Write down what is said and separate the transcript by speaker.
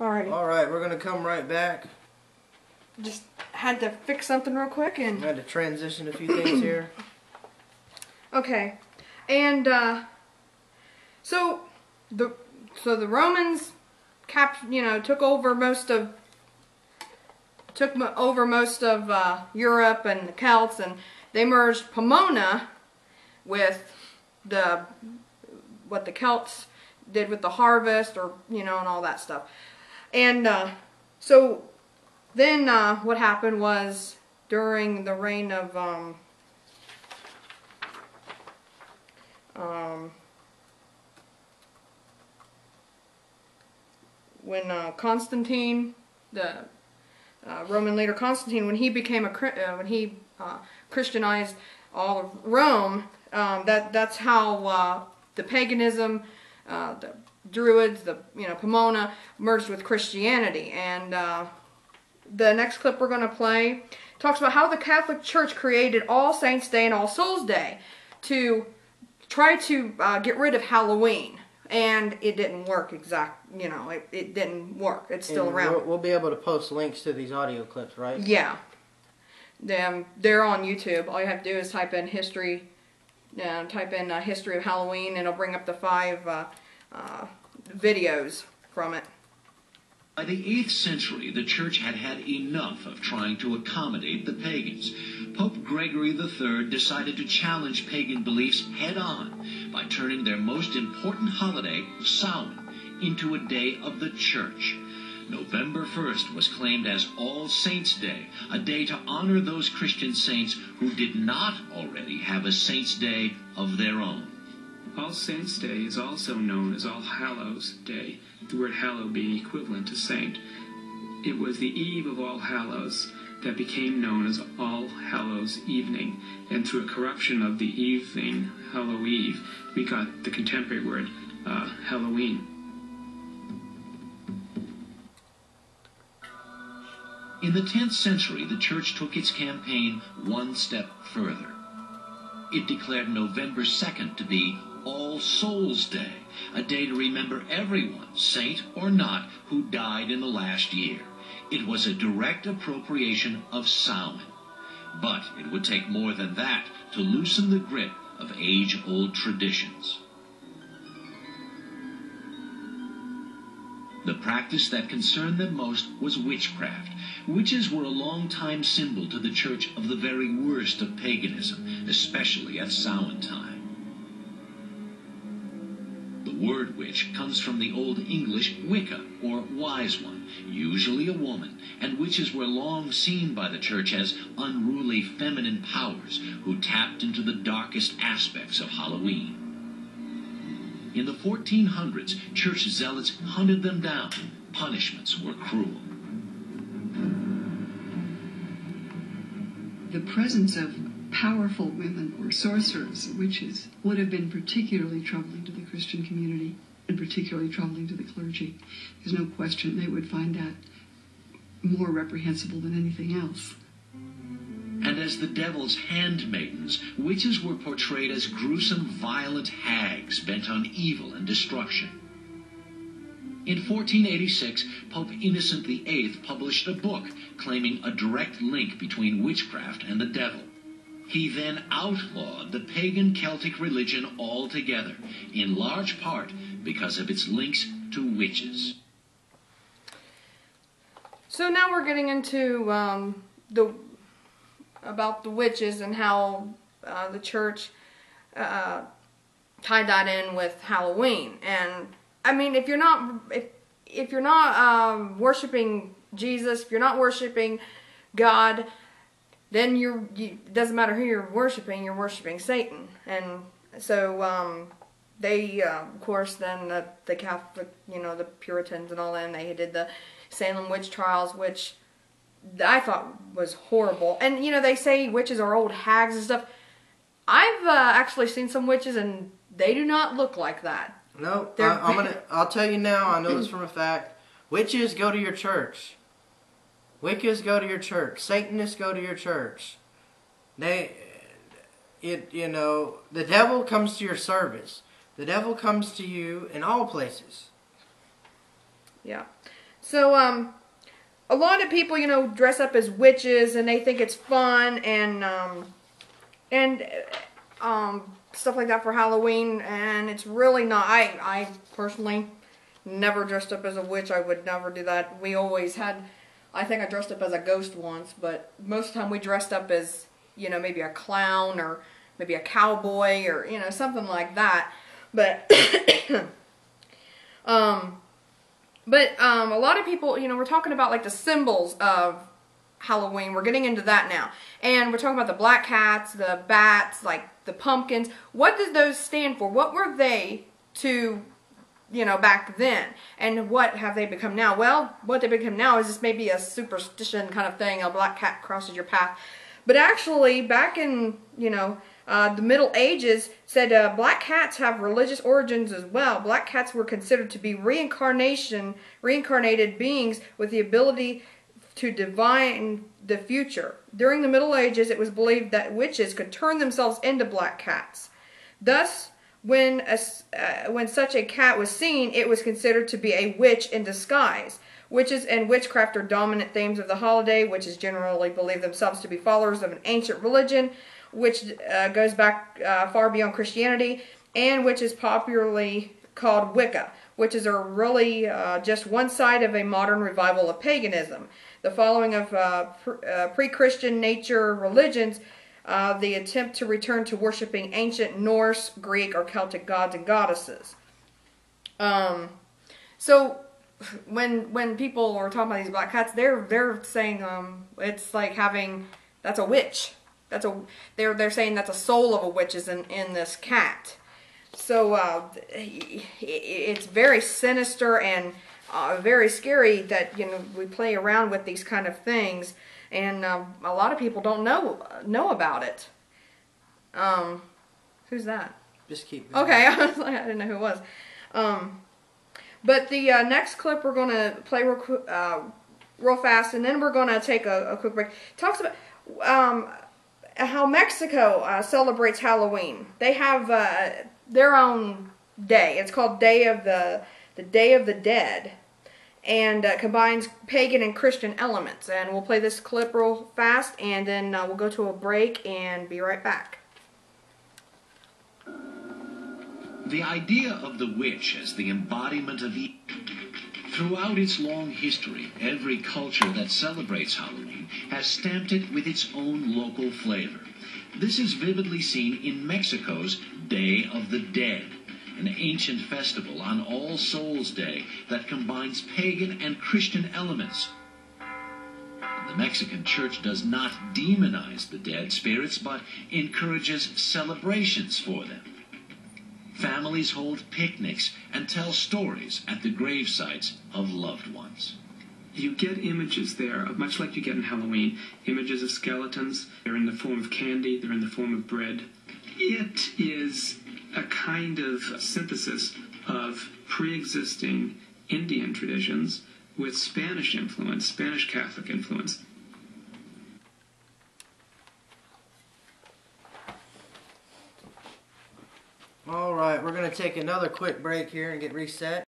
Speaker 1: Alrighty.
Speaker 2: Alright, we're going to come right back.
Speaker 1: Just had to fix something real quick and...
Speaker 2: I had to transition a few things here.
Speaker 1: Okay. And, so the Romans took over most of Europe and the Celts, and they merged Pomona with what the Celts did with the harvest, or and all that stuff. And so then what happened was, during the reign of when Constantine, the Roman leader Constantine, when he became Christianized all of Rome, that's how the paganism, the Druids, the Pomona merged with Christianity. And the next clip we're going to play talks about how the Catholic Church created All Saints' Day and All Souls' Day to try to get rid of Halloween. And it didn't work it didn't work. It's still around.
Speaker 2: We'll be able to post links to these audio clips, right?
Speaker 1: Yeah. They're on YouTube. All you have to do is type in history, history of Halloween, and it'll bring up the 5 videos from it.
Speaker 3: By the 8th century, the Church had had enough of trying to accommodate the pagans. Pope Gregory III decided to challenge pagan beliefs head-on by turning their most important holiday, Samhain, into a day of the Church. November 1st was claimed as All Saints' Day, a day to honor those Christian saints who did not already have a Saints' Day of their own.
Speaker 4: All Saints' Day is also known as All Hallows' Day, the word hallow being equivalent to saint. It was the eve of All Hallows that became known as All Hallows' Evening, and through a corruption of the evening, Hallow Eve, we got the contemporary word Halloween.
Speaker 3: In the 10th century, the Church took its campaign one step further. It declared November 2nd to be All Souls' Day, a day to remember everyone, saint or not, who died in the last year. It was a direct appropriation of Samhain. But it would take more than that to loosen the grip of age-old traditions. The practice that concerned them most was witchcraft. Witches were a long-time symbol to the Church of the very worst of paganism, especially at Samhain time. The word witch comes from the Old English Wicca, or wise one, usually a woman, and witches were long seen by the Church as unruly feminine powers who tapped into the darkest aspects of Halloween. In the 1400s, Church zealots hunted them down. Punishments were cruel.
Speaker 5: The presence of powerful women or sorcerers, witches, would have been particularly troubling to the Christian community and particularly troubling to the clergy. There's no question they would find that more reprehensible than anything else.
Speaker 3: And as the devil's handmaidens, witches were portrayed as gruesome, violent hags bent on evil and destruction. In 1486, Pope Innocent VIII published a book claiming a direct link between witchcraft and the devil. He then outlawed the pagan Celtic religion altogether, in large part because of its links to witches.
Speaker 1: So now we're getting into about the witches and how the Church tied that in with Halloween. And I mean, if you're not worshiping Jesus, if you're not worshiping God, then it doesn't matter who you're worshiping Satan. And so they, of course, then the Catholic, the Puritans and all that, and they did the Salem witch trials, which I thought was horrible. And they say witches are old hags and stuff. I've actually seen some witches, and they do not look like that.
Speaker 2: No, I'll tell you now. I know this from a fact. Witches go to your church. Wiccas go to your church. Satanists go to your church. The devil comes to your service. The devil comes to you in all places.
Speaker 1: Yeah. So, a lot of people, dress up as witches, and they think it's fun, and stuff like that for Halloween, and it's really not. I personally never dressed up as a witch. I would never do that. We always had, I think I dressed up as a ghost once, but most of the time we dressed up as, maybe a clown, or maybe a cowboy, or, something like that. But, a lot of people, we're talking about like the symbols of Halloween. We're getting into that now. And we're talking about the black cats, the bats, like the pumpkins. What does those stand for? What were they to, back then? And what have they become now? Well, what they become now is just maybe a superstition kind of thing. A black cat crosses your path. But actually, back in, the Middle Ages, said black cats have religious origins as well. Black cats were considered to be reincarnated beings with the ability to divine the future. During the Middle Ages, it was believed that witches could turn themselves into black cats. Thus, when such a cat was seen, it was considered to be a witch in disguise. Witches and witchcraft are dominant themes of the holiday. Witches generally believe themselves to be followers of an ancient religion, which goes back far beyond Christianity, and which is popularly called Wicca. Witches are really just one side of a modern revival of paganism. The following of pre-Christian nature religions, the attempt to return to worshiping ancient Norse, Greek, or Celtic gods and goddesses. So when people are talking about these black cats, they're saying it's like having, that's a witch. They're saying that the soul of a witch is in this cat. So it's very sinister and very scary that we play around with these kind of things, and a lot of people don't know about it. Who's that?
Speaker 2: Just keep going.
Speaker 1: Okay, I didn't know who it was. But the next clip we're going to play real fast, and then we're going to take a quick break. It talks about how Mexico celebrates Halloween. They have their own day. It's called Day of the Day of the Dead, and combines pagan and Christian elements. And we'll play this clip real fast, and then we'll go to a break and be right back.
Speaker 3: The idea of the witch as the embodiment of evil. Throughout its long history, every culture that celebrates Halloween has stamped it with its own local flavor. This is vividly seen in Mexico's Day of the Dead, an ancient festival on All Souls Day that combines pagan and Christian elements. The Mexican church does not demonize the dead spirits, but encourages celebrations for them. Families hold picnics and tell stories at the grave sites of loved ones.
Speaker 4: You get images there, much like you get in Halloween, images of skeletons. They're in the form of candy, they're in the form of bread. It is a kind of synthesis of pre-existing Indian traditions with Spanish influence, Spanish Catholic influence.
Speaker 2: All right, we're going to take another quick break here and get reset.